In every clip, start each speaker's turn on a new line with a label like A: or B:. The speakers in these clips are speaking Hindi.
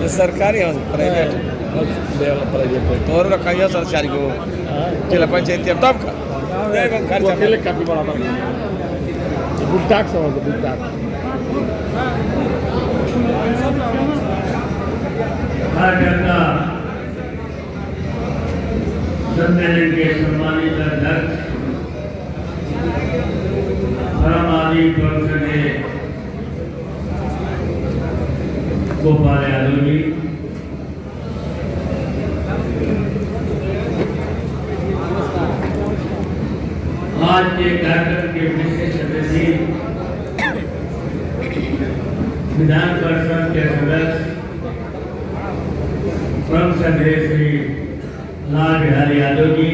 A: सरकारी प्राइवेट तोर रखा सरकारी को जिला पंचायत तब का
B: काफी बड़ा बुट्टाक समझ बुट्टाक
C: सम्मेलन के सम्मानित अध्यक्ष परम आदि प्रोफेसर गोपाल यादव जी, आज के कार्यक्रम के विशेष अतिथि विधान परिषद के सदस्य परम श्रद्धेय श्री लाल बिहारी यादव जी,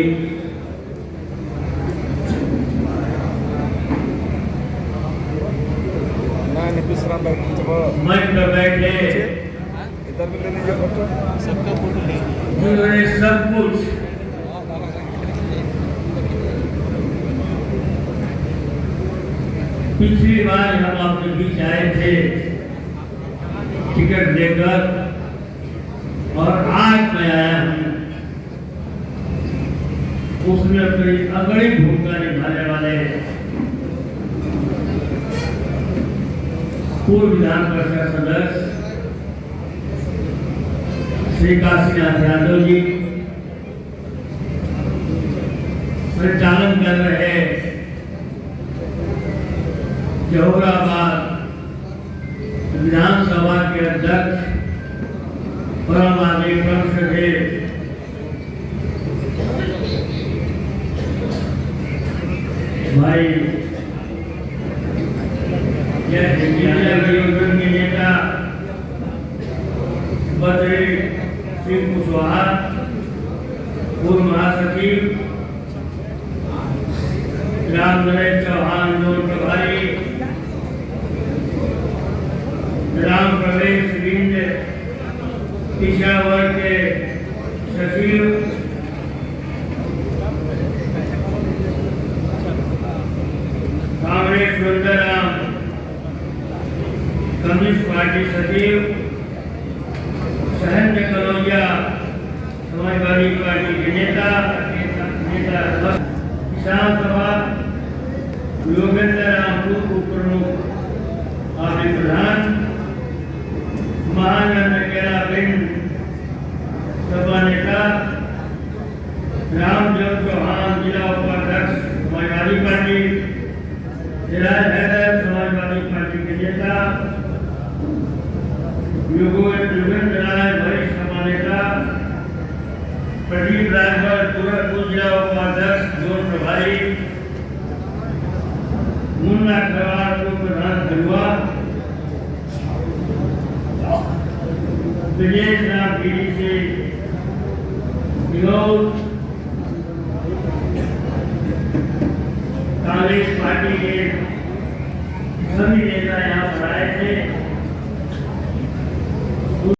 C: मंच पर बैठे जिन्होंने सब कुछ पिछली बार हम आपके बीच आए थे टिकट देकर, और आज मैं आया हूँ उसमें अपनी अग्रणी भूमिका निभाने वाले पूर्व विधान परिषद सदस्य श्री काशीनाथ यादव जी, संचालन कर रहे जौहराबाद विधानसभा के अध्यक्ष परम आदि प्रोफेसर भाई के नेता बद्री सिंह कुशवाहा, पूर्व महासचिव राम नरेश चौहान जोन प्रभारी, राम प्रवेश बिंद पिछावर के सचिव, कांग्रेस सुंदराम कम्युनिस्ट पार्टी सचिव, सहन कलौजिया समाजवादी पार्टी के नेता किसान सभा योगेंद्र राम उप प्रमुख आदि प्रधान, महानंद केला बिंद सभा नेता, रामदेव चौहान जिला उपाध्यक्ष समाजवादी पार्टी, समाजवादी पार्टी के नेता, योगेंद्र राय वरिष्ठ सभा नेता, प्रदीप राजभर गोरखपुर जिला उपाध्यक्ष जोन प्रभारी, मुन्ना खरवार को प्रधान खरुआ, विजय राम गिरी से कांग्रेस पार्टी के सभी नेता यहाँ पर आए थे।